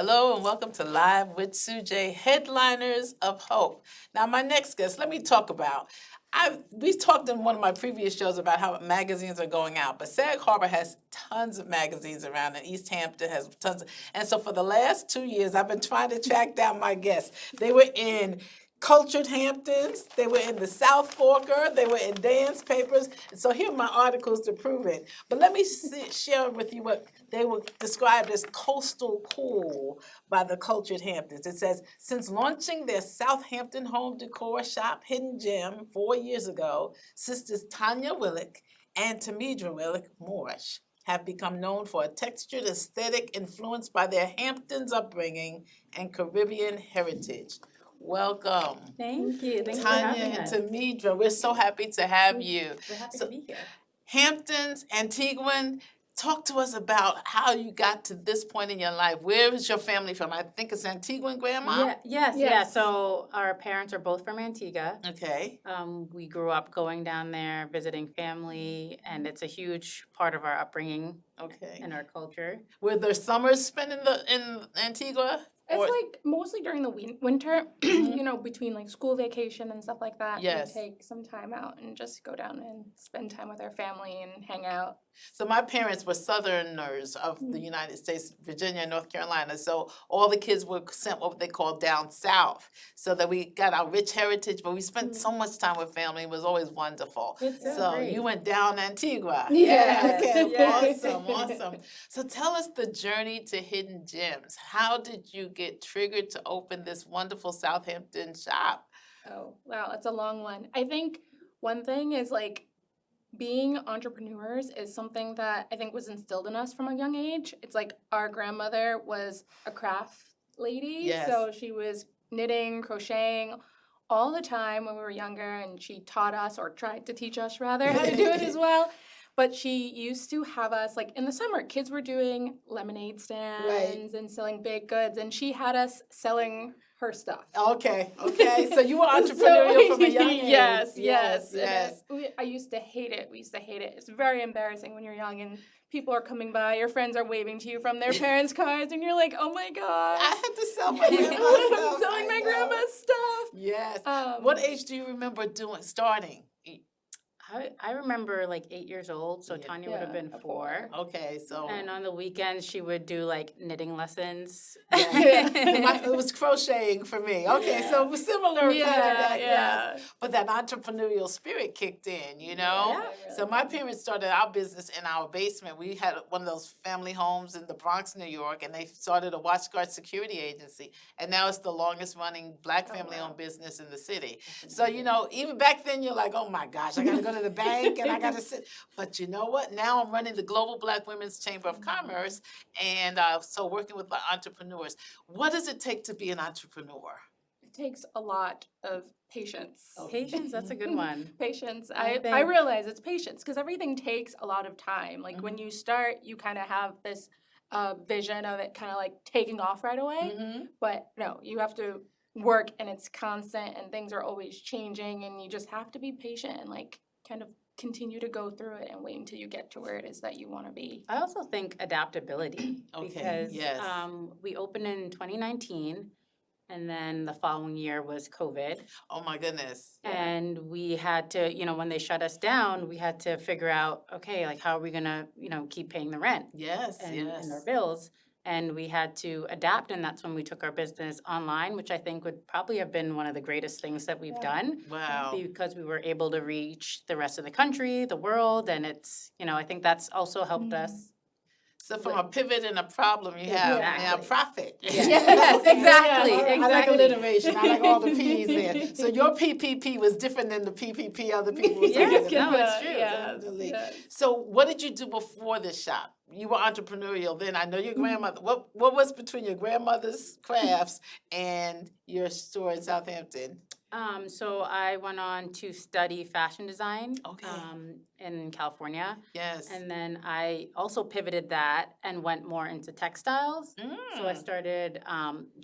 Hello and welcome to Live with Sujay, headliners of Hope. Now, my next guest, let me talk about. We talked in one of my previous shows about how magazines are going out, but Sag Harbor has tons of magazines around, and East Hampton has tons. And so for the last 2 years, I've been trying to track down my guests. They were in Cultured Hamptons, they were in the South Forker, they were in dance papers. And so here are my articles to prove it. But let me share with you what they were described as coastal cool by the Cultured Hamptons. It says, since launching their Southampton home decor shop, Hidden Gem, 4 years ago, sisters Tanya Willock and Temidra Willock Morse have become known for a textured aesthetic influenced by their Hamptons upbringing and Caribbean heritage. Welcome. Thank you. Thanks for Tanya having and us. Temidra, we're so happy to have you. We're happy So- to be here. Hamptons, Antiguan, talk to us about how you got to this point in your life. Where is your family from? I think it's Antiguan, Grandma? Yeah. So our parents are both from Antigua. Okay. We grew up going down there, visiting family, and it's a huge part of our upbringing Okay. and our culture. Were there summers spent in Antigua? It's Or- like mostly during the winter, between like school vacation and stuff like that. Yes. We take some time out and just go down and spend time with our family and hang out. So my parents were Southerners of the United States, Virginia and North Carolina. So all the kids were sent what they call down south, so that we got our rich heritage. But we spent so much time with family; it was always wonderful. It's So great. you went down Antigua. Yes. Okay. Yes. Awesome. So tell us the journey to Hidden Gems. How did you get triggered to open this wonderful Southampton shop? Oh, wow, that's a long one. I think one thing is like being entrepreneurs is something that I think was instilled in us from a young age. It's like our grandmother was a craft lady, Yes. so she was knitting, crocheting all the time when we were younger, and she taught us, or tried to teach us rather, how to do it as well. But she used to have us, like in the summer, kids were doing lemonade stands and selling baked goods, and she had us selling her stuff. Okay. So you were entrepreneurial from a young age. Yes. Yes. I used to hate it. We used to hate it. It's very embarrassing when you're young and people are coming by, your friends are waving to you from their parents' cars, and you're like, oh my God. I had to sell my grandma's stuff. I'm selling I my know. grandma's stuff. Yes. Um, What age do you remember starting? I remember like 8 years old, so Yeah. Tanya would have been Yeah, 4. Okay, so And on the weekends, she would do like knitting lessons. it was crocheting for me. Okay, so it was similar. kind of that, yes. But that entrepreneurial spirit kicked in, you know? Yeah, So my parents started our business in our basement. We had one of those family homes in the Bronx, New York, and they started a watch guard security agency. And now it's the longest running Black Oh, family-owned wow. business in the city. So, even back then you're like, oh my gosh, I gotta go to the bank and I gotta sit. But you know what? Now I'm running the Global Black Women's Chamber of Commerce, and so working with entrepreneurs. What does it take to be an entrepreneur? It takes a lot of patience. Patience, that's a good one. Patience. I I think- realize it's patience because everything takes a lot of time. Like when you start, you kind of have this vision of it kind of like taking off right away. Mm-hmm. But no, you have to work and it's constant and things are always changing and you just have to be patient and like kind of continue to go through it and wait until you get to where it is that you want to be. I also think adaptability Okay, because yes. we opened in 2019 and then the following year was COVID. Oh my goodness. And we had to, when they shut us down, we had to figure out, okay, like how are we gonna, keep paying the rent Yes, and our bills? And we had to adapt, and that's when we took our business online, which I think would probably have been one of the greatest things that we've done. Wow. Because we were able to reach the rest of the country, the world, and it's, I think that's also helped us. So from a pivot and a problem, you have now Exactly. profit. Yes, exactly, I like exactly. alliteration. I like all the P's there. So your PPP was different than the PPP other people were Yes, talking about. no, it's true. Definitely. So what did you do before this shop? You were entrepreneurial then. I know your grandmother. What was between your grandmother's crafts and your store in Southampton? So I went on to study fashion design Okay. in California. Yes. And then I also pivoted that and went more into textiles. So I started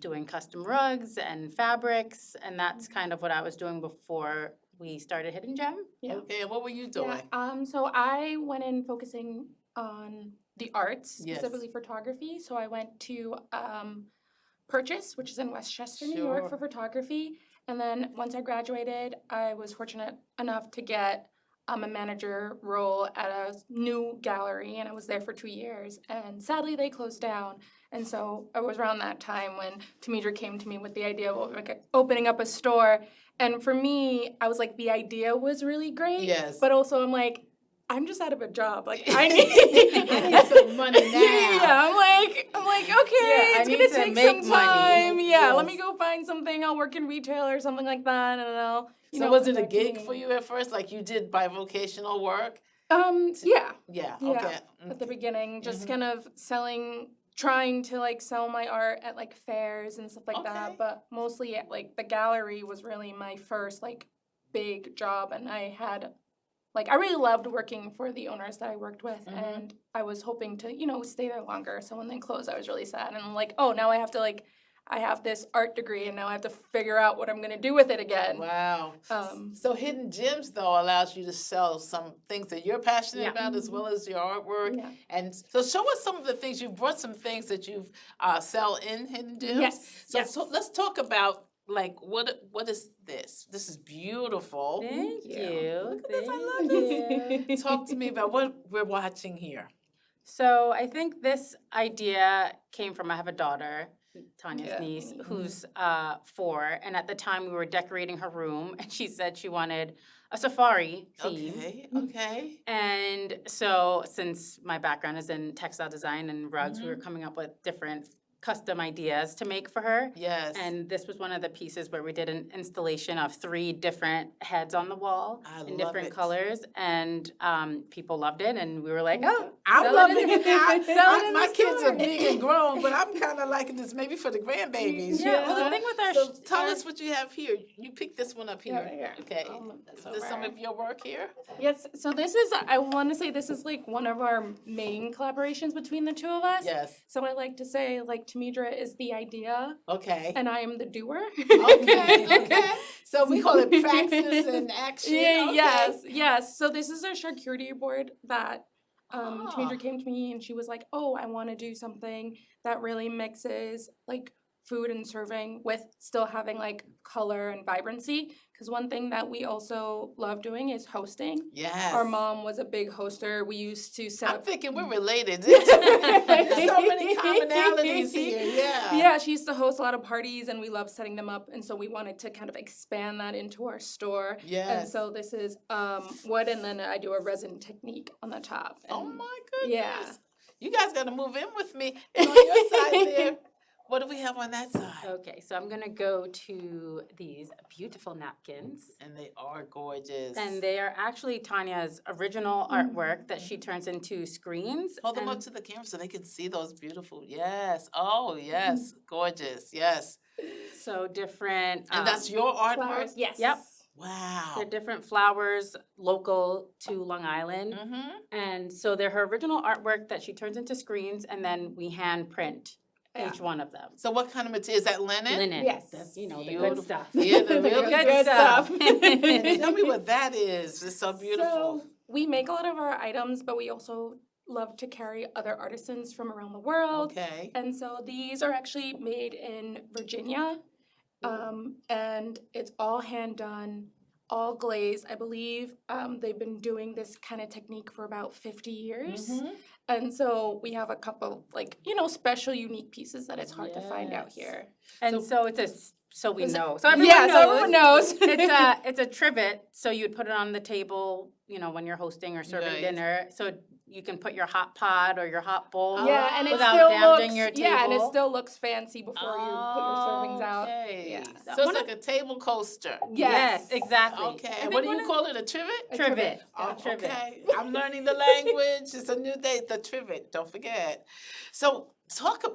doing custom rugs and fabrics, and that's kind of what I was doing before we started Hidden Gem. Yeah. Okay, and what were you doing? So I went in focusing on the arts, Yes. specifically photography. So I went to Purchase, which is in Westchester, New York, Sure. for photography. And then once I graduated, I was fortunate enough to get a manager role at a new gallery, and I was there for 2 years. And sadly, they closed down. And so it was around that time when Temidra came to me with the idea of opening up a store. And for me, I was like, the idea was really great. Yes. But also, I'm like, I'm just out of a job. Like, I I need need some money now. Yeah, I'm like, okay, Yeah, I it's need gonna to take make some money. time. Yeah, let Yes. me go find something. I'll work in retail or something like that. I don't know. So was it a come back to gig me. for you at first? Like you did bivocational work? Yeah. Yeah. Yeah, Okay. At the beginning, just Mhm. kind of trying to like sell my art at like fairs and stuff like Okay. that. But mostly like the gallery was really my first like big job, and I had like I really loved working for the owners that I worked with, Mhm. and I was hoping to stay there longer. So when they closed, I was really sad, and I'm like, oh, now I have to I have this art degree, and now I have to figure out what I'm gonna do with it again. Wow. Um, So Hidden Gems though allows you to sell some things that you're passionate Yeah. about as well as your artwork. Yeah. And so show us some of the things you've brought some things that you've sell in Hidden Gems. Yes. So let's talk about like what is this? This is beautiful. Thank you. you. Look at this, I Thank love you. Talk to me about what we're watching here. So I think this idea came from, I have a daughter, Tanya's Yeah. niece, Mhm. who's 4, and at the time we were decorating her room, and she said she wanted a safari theme. Okay, okay. And so since my background is in textile design and rugs, we were Mhm. coming up with different custom ideas to make for her. Yes. And this was one of the pieces where we did an installation of 3 different heads on the wall I in love different it. colors, and people loved it, and we were like, Oh, oh, I'm sell loving in it now. sell it in My the kids are store. big and grown, but I'm kind of liking this maybe for the grandbabies. Yeah, well, the thing with our So tell our- us what you have here. You picked this one up here. Yeah, here. Okay. I'll move this Is this some over. of your work here? Yes, so this is, I want to say this is like one of our main collaborations between the two of us. Yes. So I like to say like Temidra is the idea Okay. and I am the doer. Okay, okay. So we call it praxis and action. Yeah, Okay. yes. So this is a charcuterie board that Ah. Temidra came to me and she was like, oh, I want to do something that really mixes like food and serving with still having like color and vibrancy. Because one thing that we also love doing is hosting. Yes. Our mom was a big hoster. We used to set I'm up. thinking we're related. There's so many commonalities here. Yeah. Yeah, she used to host a lot of parties and we loved setting them up. And so we wanted to kind of expand that into our store. Yes. And so this is wood, and then I do a resin technique on the top. Oh And my goodness. yeah. You guys got to move in with me. And on your side there, what do we have on that side? Okay, so I'm gonna go to these beautiful napkins. And they are gorgeous. And they are actually Tanya's original artwork that she turns into screens. Hold them and up to the camera so they can see those beautiful. Yes. Oh, yes. Gorgeous. Yes. So different. And that's your artwork? Flowers, yes. Yep. Wow. They're different flowers local to Long Island. Mm-hmm. And so they're her original artwork that she turns into screens, and then we hand print Yeah. each one of them. So what kind of material? Is that linen? Linen. Yes. That's, the Beautiful. good stuff. Yeah, the The really good good stuff. stuff. And tell me what that is. It's so beautiful. So we make a lot of our items, but we also love to carry other artisans from around the world. Okay. And so these are actually made in Virginia, and it's all hand done, all glazed. I believe they've been doing this kind of technique for about 50 years. Mhm. And so we have a couple, like, special, unique pieces that it's hard to find out Yes. here. And so it's a, so we Is it- know. So everyone knows. so everyone knows. It's a trivet, so you'd put it on the table, when you're hosting or serving Right. dinner. So you can put your hot pot or your hot bowl. Yeah, and it Without still damaging looks, your yeah, and it table. still looks fancy before you put your servings out. Okay. Yeah. So it's One like a table coaster. Yes, exactly. Okay. I And think what do one you of- call it? A trivet? A Trivet. Oh, A trivet. okay. I'm learning the language. It's a new day. The trivet. Don't forget. So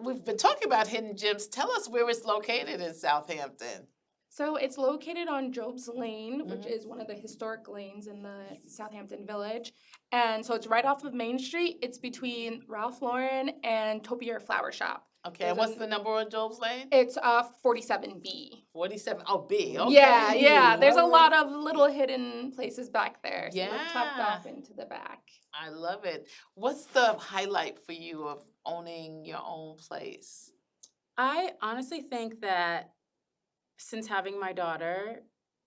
we've been talking about Hidden Gems. Tell us where it's located in Southampton. So it's located on Job's Lane, which Mhm. is one of the historic lanes in the Southampton Village. And so it's right off of Main Street. It's between Ralph Lauren and H.O.P.E Flower Shop. Okay. And what's the number on Job's Lane? It's 47B. 47. Oh, B. Okay. Yeah. There's a All lot right. of little hidden places back there. So they're tucked Yeah. off into the back. I love it. What's the highlight for you of owning your own place? I honestly think that since having my daughter,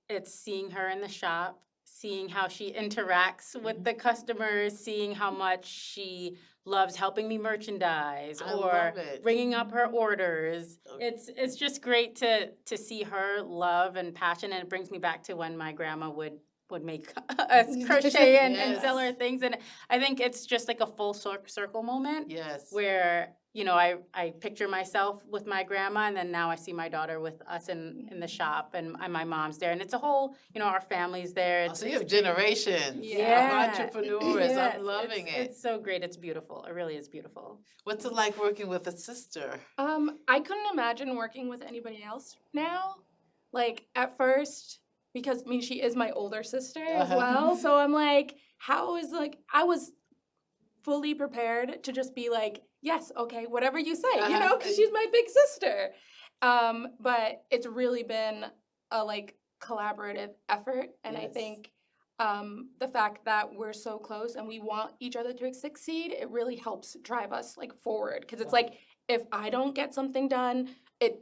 it's seeing her in the shop, seeing how she interacts with the customers, seeing how much she loves helping me merchandise I or love it. bringing up her orders. Okay. It's just great to see her love and passion, and it brings me back to when my grandma would make us crochet and sell her Yes. things, and I think it's just like a full circle moment Yes. where I picture myself with my grandma, and then now I see my daughter with us in the shop, and my mom's there, and it's a whole, our family's there. Oh, so you have generations Yeah. of entrepreneurs. Yes, I'm loving it. It's so great. It's beautiful. It really is beautiful. What's it like working with a sister? I couldn't imagine working with anybody else now. Like at first, because she is my older sister as well. So I'm like, I was fully prepared to just be like, yes, okay, whatever you say, because she's my big sister. But it's really been a collaborative effort, and I Yes. think the fact that we're so close and we want each other to succeed, it really helps drive us forward, because it's like if I don't get something done, it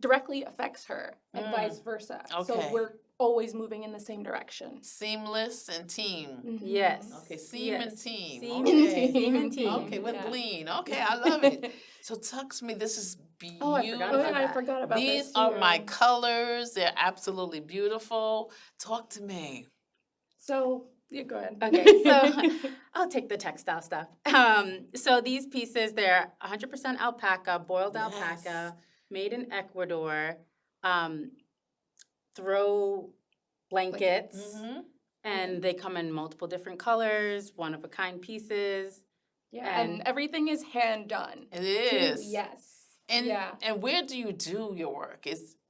directly affects her and vice versa. So Okay. we're always moving in the same direction. Seamless and team. Yes. Okay, seam and Yes. team. Seam Okay. and seam and team. Okay, with Yeah. lean. Okay, I love it. So talk to me. This is beautiful. Oh, I forgot about I that. forgot about These this are too. my colors. They're absolutely beautiful. Talk to me. So yeah, go ahead. Okay, so I'll take the textile stuff. So these pieces, they're 100% alpaca, boiled Yes. alpaca, made in Ecuador. Throw blankets, Mm-hmm. and they come in multiple different colors, one-of-a-kind pieces. Yeah, and everything is hand done. It is. Yes. And yeah. and where do you do your work?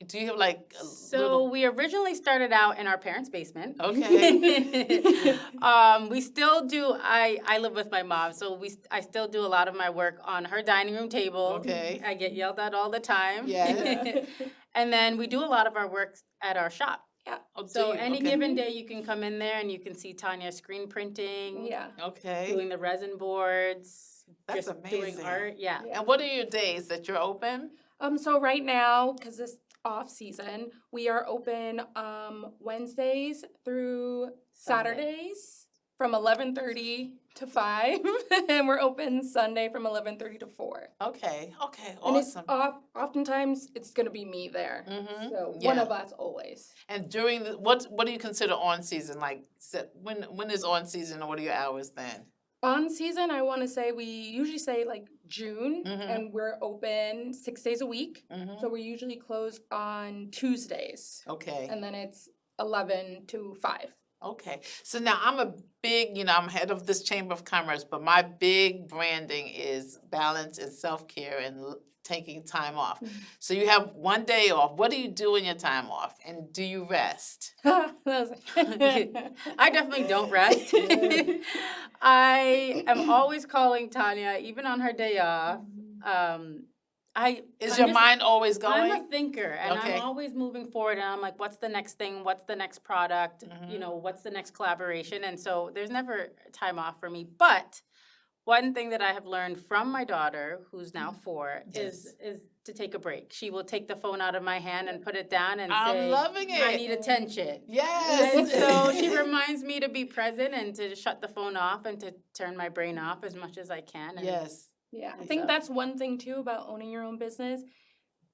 Do you have like a So little? we originally started out in our parents' basement. Okay. We still do. I live with my mom, so I still do a lot of my work on her dining room table. Okay. I get yelled at all the time. Yes. And then we do a lot of our work at our shop. Yeah. Oh, So do you? any Okay. given day, you can come in there and you can see Tanya screen printing, Yeah. Okay. doing the resin boards, That's just doing amazing. art. Yeah. And what are your days that you're open? So right now, because this off season, we are open Wednesdays through Saturdays from 11:30 to 5, and we're open Sunday from 11:30 to 4. Okay. Okay. And it's Awesome. oftentimes it's gonna be me there. Mm-hmm. So Yeah. one of us always. And during what do you consider on season? Like when is on season, or what are your hours then? On season, I want to say we usually say June, Mhm. and we're open 6 days a week. Mm-hmm. So we usually close on Tuesdays, Okay. and then it's 11 to 5. Okay. So now I'm a big, I'm head of this Chamber of Commerce, but my big branding is balance and self-care and taking time off. Mhm. So you have one day off. What do you do in your time off? And do you rest? I definitely don't rest. I am always calling Tanya, even on her day off. Is your mind always I'm going? a thinker, and Okay. I'm always moving forward, and I'm like, what's the next thing? What's the next product? Mhm. What's the next collaboration? And so there's never time off for me. But one thing that I have learned from my daughter, who's now 4, is to take a break. She will take the phone out of my hand and put it down and I'm say, loving it. I need attention. Yes. And so she reminds me to be present and to shut the phone off and to turn my brain off as much as I can. And Yes. Yeah, I And think so- that's one thing too about owning your own business.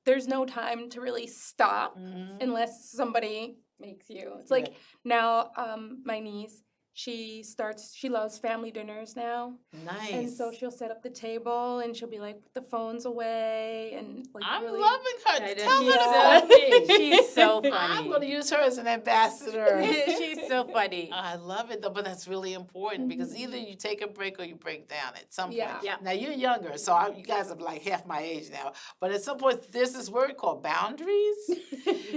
There's no time to really stop Mhm. unless somebody makes you. It's like now, my niece, she loves family dinners now. Nice. And so she'll set up the table and she'll be like, put the phones away and I'm really. loving her. I know, Tell her to she's call so- me. she's so funny. I'm going to use her as an ambassador. She's so funny. I love it though, but that's really important because either you take a break or you break down at some point. Yeah. Yeah. Now you're younger, so you guys are like half my age now. But at some point, there's this word called boundaries.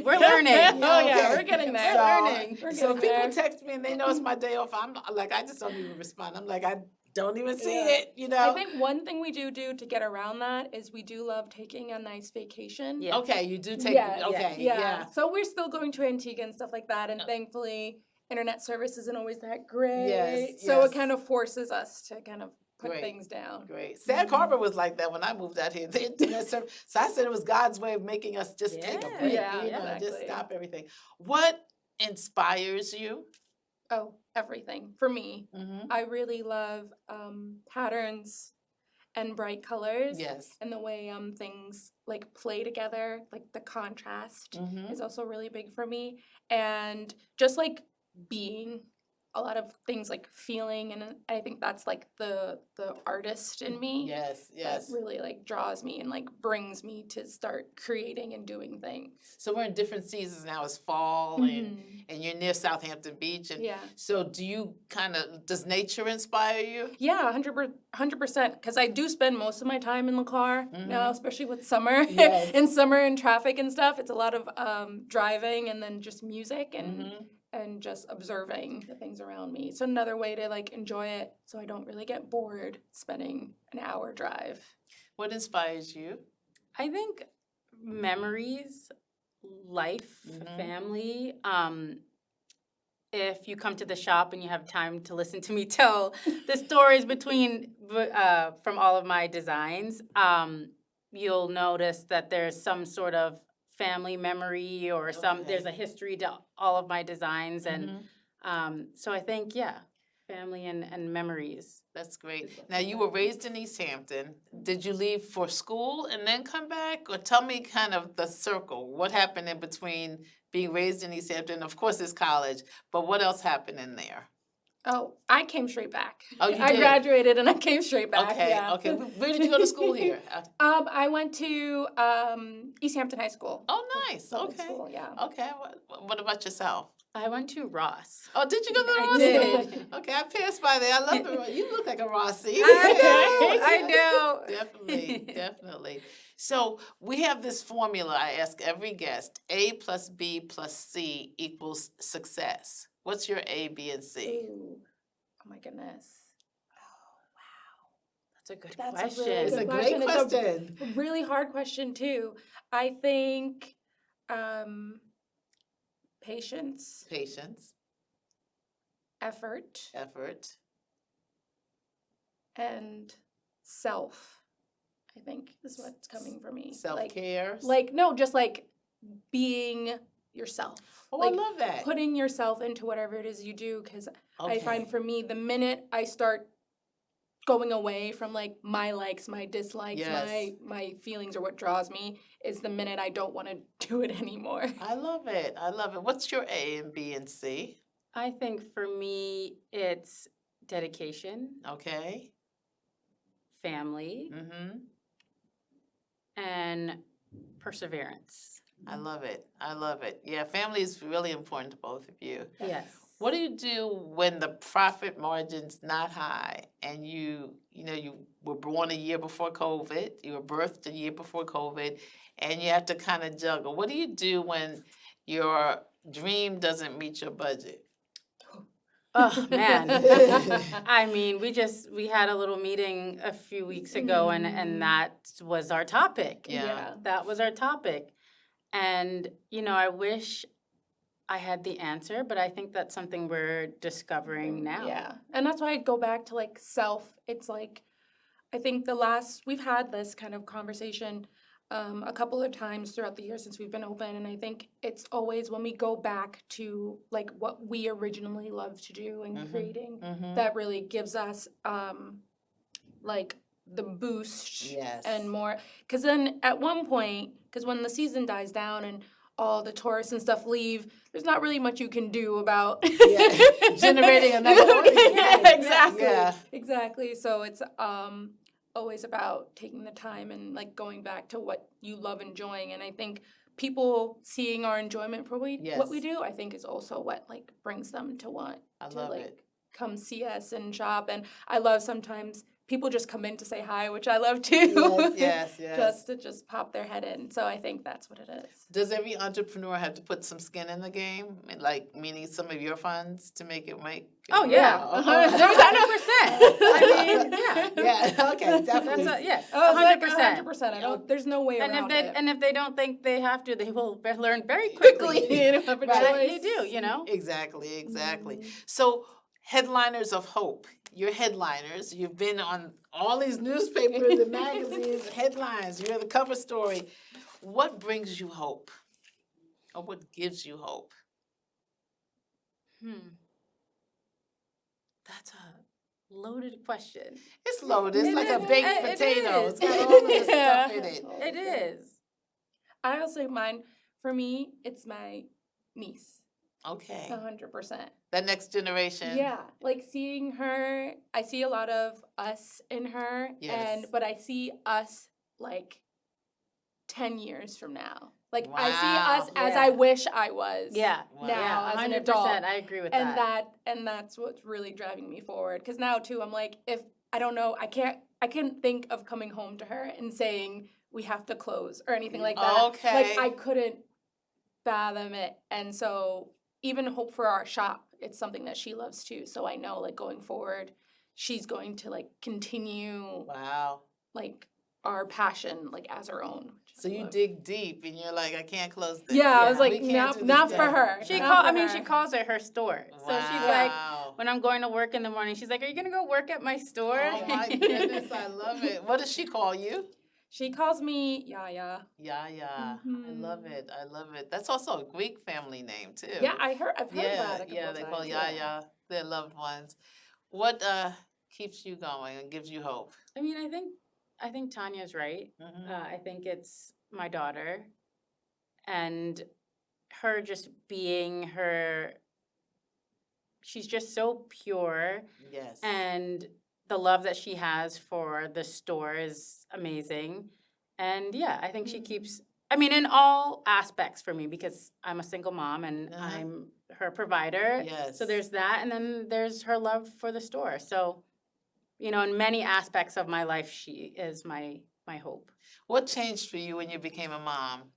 We're learning. Oh yeah, Okay. we're getting there. So, learning. We're so if getting people there. text me and they know it's my day off, I'm like, I just don't even respond. I'm like, I don't even see Yeah. it, you know? I think one thing we do to get around that is we do love taking a nice vacation. Yeah. Okay, you do take, Yes, okay, Yeah. yeah. So we're still going to Antigua and stuff like that, and thankfully, internet service isn't always that great. Yes, So yes. it kind of forces us to kind of put Great. things down. Great. Sag Harbor was like that when I moved out here. The internet service. So I said it was God's way of making us just take a Yeah. break, Yeah, just exactly. stop everything. What inspires you? Oh, everything. For me, Mm-hmm. I really love patterns and bright colors. Yes. And the way things like play together, like the contrast Mm-hmm. is also really big for me. And just like being, a lot of things like feeling, and I think that's like the artist in me. Yes, That yes. really like draws me and like brings me to start creating and doing things. So we're in different seasons now. It's fall and you're near Southampton Beach. And Yeah. so does nature inspire you? Yeah, 100%. Because I do spend most of my time in the car now, especially with summer. Yes. In summer and traffic and stuff, it's a lot of driving and then just music and just observing the things around me. It's another way to like enjoy it, so I don't really get bored spending an hour drive. What inspires you? I think memories, life, family. If you come to the shop and you have time to listen to me tell the stories from all of my designs, you'll notice that there's some sort of family memory or there's a history to all of my designs. And so I think, family and memories. That's great. Now, you were raised in East Hampton. Did you leave for school and then come back? Or tell me kind of the circle. What happened in between being raised in East Hampton? Of course, it's college, but what else happened in there? Oh, I came straight back. Oh, you I did? graduated and I came straight back. Okay, Yeah. okay. Where did you go to school here? I went to East Hampton High School. Oh, nice. Public Okay. School, yeah. Okay. What about yourself? I went to Ross. Oh, did you go to the I Ross did. School? Okay, I passed by there. I love the Ross. You look like a Rossie. I know. Definitely, definitely. So we have this formula I ask every guest. A plus B plus C equals success. What's your A, B, and C? Ooh. Oh my goodness. That's a good That's a question. really It's good a great question. question. A really hard question too. I think patience, Patience, effort, effort. and self, I think is what's coming for me. Self-care. Just like being yourself. Oh, like I love that. putting yourself into whatever it is you do, because Okay. I find for me, the minute I start going away from like my likes, my dislikes, Yes. my feelings or what draws me is the minute I don't want to do it anymore. I love it. I love it. What's your A and B and C? I think for me, it's dedication, Okay. family, Mm-hmm. and perseverance. I love it. I love it. Yeah, family is really important to both of you. Yes. What do you do when the profit margin's not high and you were born a year before COVID, you were birthed a year before COVID, and you have to kind of juggle? What do you do when your dream doesn't meet your budget? Oh man. I mean, we had a little meeting a few weeks ago and that was our topic. Yeah. That was our topic. And I wish I had the answer, but I think that's something we're discovering now. Yeah. And that's why I go back to like self. It's like, I think we've had this kind of conversation a couple of times throughout the year since we've been open. And I think it's always when we go back to like what we originally loved to do and creating, that really gives us like the boost and more. Because then at one point, because when the season dies down and all the tourists and stuff leave, there's not really much you can do about generating another audience. Yeah, exactly. Yeah. Exactly. So it's always about taking the time and like going back to what you love enjoying. And I think people seeing our enjoyment for what we do, I think is also what like brings them to want to come see us and shop. And I love sometimes people just come in to say hi, which I love too. Yes. just pop their head in. So I think that's what it is. Does every entrepreneur have to put some skin in the game? Like, meaning some of your funds to make it Oh, yeah. Wow. 100%. I mean, yeah. Yeah, okay, definitely. Yes, Oh, 100%. 100%. There's no way around it. And if they don't think they have to, they will learn very quickly. You don't have a choice. You do, Exactly. So Headliners of Hope. You're headliners. You've been on all these newspapers and magazines, headlines. You're the cover story. What brings you hope? Or what gives you hope? That's a loaded question. It's loaded. It's It like a is. baked It potato. is. It's got all of this Yeah. stuff in it. It is. I'll say mine. For me, it's my niece. Okay. 100%. The next generation. Yeah, like seeing her, I see a lot of us in her, Yes. but I see us like 10 years from now. Like I Wow. see us as Yeah. I wish I was. Yeah. Wow. Now Yeah, as an 100%. adult. I agree with And that. that's what's really driving me forward. Because now too, I'm like, if I don't know, I can't think of coming home to her and saying we have to close or anything like that. Okay. Like I couldn't fathom it. And so even hope for our shop, it's something that she loves too. So I know like going forward, she's going to like continue Wow. like our passion like as her own. which So I you love. dig deep and you're like, I can't close this. Yeah, I Yeah. was like, We can't not, do this not for yet. her. She not for I mean, her. she calls it her store. So she's like, when I'm going to work in the morning, she's like, "Are you gonna go work at my store?" Oh my goodness, I love it. What does she call you? She calls me Yaya. Yeah, yeah. I love Mhm. it. I love it. That's also a Greek family name too. Yeah, I've heard yeah, that a couple yeah. of They times. call Yaya their loved ones. What keeps you going and gives you hope? I mean, I think Tanya's right. Mhm. I think it's my daughter, and her just being her. She's just so pure, Yes. and the love that she has for the store is amazing. And yeah, I think she keeps. I mean, in all aspects for me, because I'm a single mom and Uh-huh. I'm her provider. Yes. So there's that, and then there's her love for the store. So, you know, in many aspects of my life, she is my hope. What changed for you when you became a mom?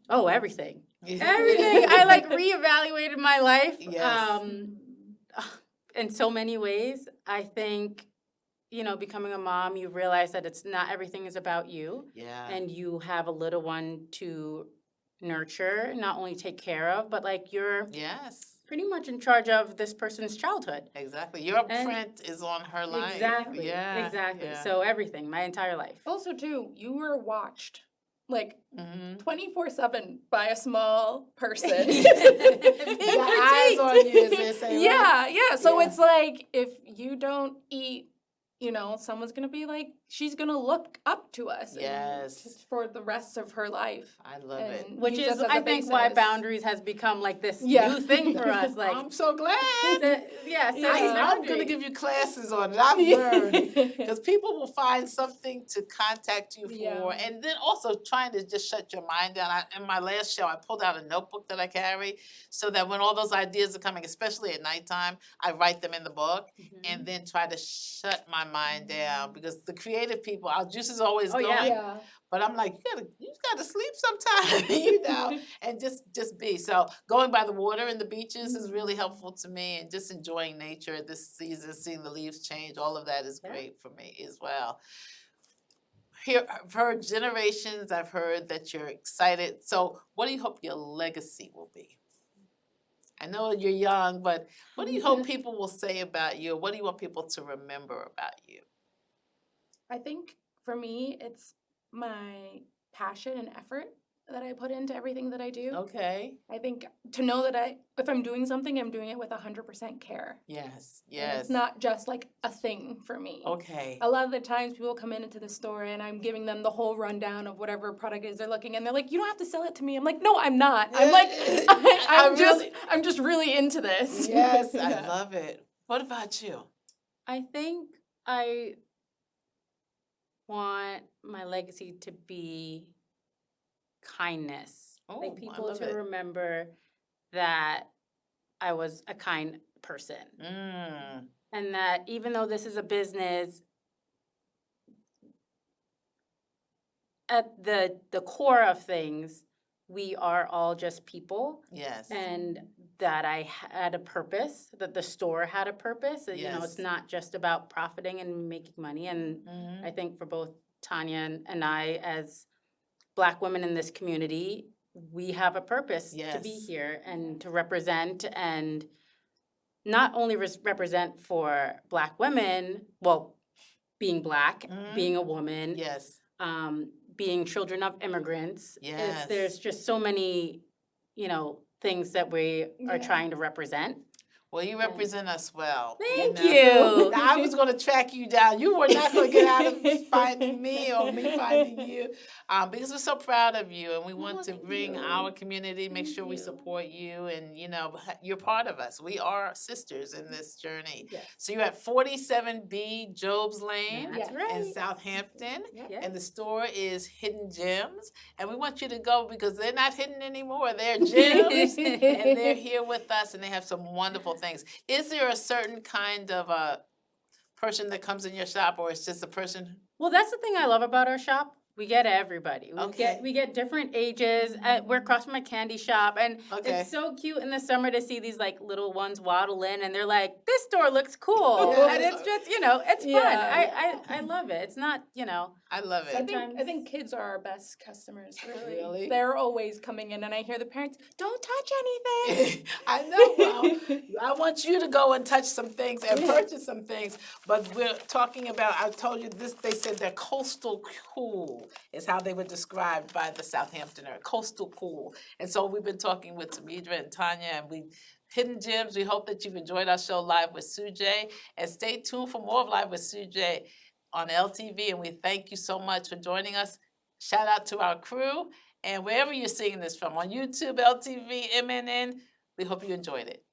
Oh, everything. Everything. I like reevaluated my life. Yes. In so many ways. I think, you know, becoming a mom, you realize that it's not everything is about you, Yeah. and you have a little one to nurture, not only take care of, but like you're Yes. pretty much in charge of this person's childhood. Exactly. Your And- print is on her life. Exactly. Yeah. Exactly. Yeah. So everything, my entire life. Also, too, you were watched like Mhm. 24/7 by a small person. Being The eyes critiqued. on you, as they say. right? Yeah. So Yeah. it's like if you don't eat, you know, someone's gonna be like, she's gonna look up to us. and Yes. just for the rest of her life. I love it. And Which use is, us as a I think, why basis. boundaries has become like this Yeah. new thing for us. Like, I'm so glad. yeah, setting Yeah. I'm going to boundaries. give you classes on it. I've learned. Because people will find something to contact you for. Yeah. And then also trying to just shut your mind down. In my last show, I pulled out a notebook that I carry so that when all those ideas are coming, especially at nighttime, I write them in the book and then try to shut my mind down. Because the creative people, our juice is always Oh, going. yeah. Yeah. But I'm like, you gotta sleep sometime, you know, and just be. So going by the water and the beaches is really helpful to me, and just enjoying nature this season, seeing the leaves change, all of that is Yeah. great for me as well. Here, I've heard generations, I've heard that you're excited. So what do you hope your legacy will be? I know you're young, but what do you hope people will say about you? What do you want people to remember about you? I think for me, it's my passion and effort that I put into everything that I do. Okay. I think to know that if I'm doing something, I'm doing it with 100% care. Yes. And Yes. it's not just like a thing for me. Okay. A lot of the times people come into the store and I'm giving them the whole rundown of whatever product it is they're looking, and they're like, you don't have to sell it to me. I'm like, no, I'm not. I'm like, I'm just really into this. Yes, I Yeah. love it. What about you? I think I want my legacy to be kindness. Oh, Like I people love to it. remember that I was a kind person. Mm. And that even though this is a business, at the core of things, we are all just people. Yes. And that I had a purpose, that the store had a purpose. You know, it's Yes. not just about profiting and making money. And Mhm. I think for both Tanya and I, as Black women in this community, we have a purpose to be Yes. here and to represent and not only represent for Black women, well, being Black, being a woman, Yes. being children of immigrants. Yes. There's just so many, things that we are trying to represent. Well, you represent us well. Thank you. you. Now, I was going to track you down. You were not going to get out of finding me or me finding you, because we're so proud of you, and we want to bring our community, make sure we support you, and you're part of us. We are sisters in this journey. Yes. So you're at 47B Job's Lane That's Yes. right. in Southampton, Yeah. and the store is Hidden Gems, and we want you to go because they're not hidden anymore. They're gems, and they're here with us, and they have some wonderful things. Is there a certain kind of a person that comes in your shop, or it's just a person? Well, that's the thing I love about our shop. We get everybody. Okay. We get different ages. We're across from a candy shop, and Okay. it's so cute in the summer to see these like little ones waddle in, and they're like, "This store looks cool," Yeah. and it's just it's fun. Yeah. I love it. It's not I love I it. think kids are our best customers, really. Really? They're always coming in, and I hear the parents, "Don't touch anything." I know. Well, I want you to go and touch some things and purchase some things. But we're talking about, I told you this, they said they're coastal cool is how they were described by the Southamptoner, coastal cool. And so we've been talking with Temidra and Tanya, and Hidden Gems. We hope that you've enjoyed our show Live with Sujay. And stay tuned for more of Live with Sujay on LTV. And we thank you so much for joining us. Shout out to our crew. And wherever you're seeing this from, on YouTube, LTV, MNN, we hope you enjoyed it.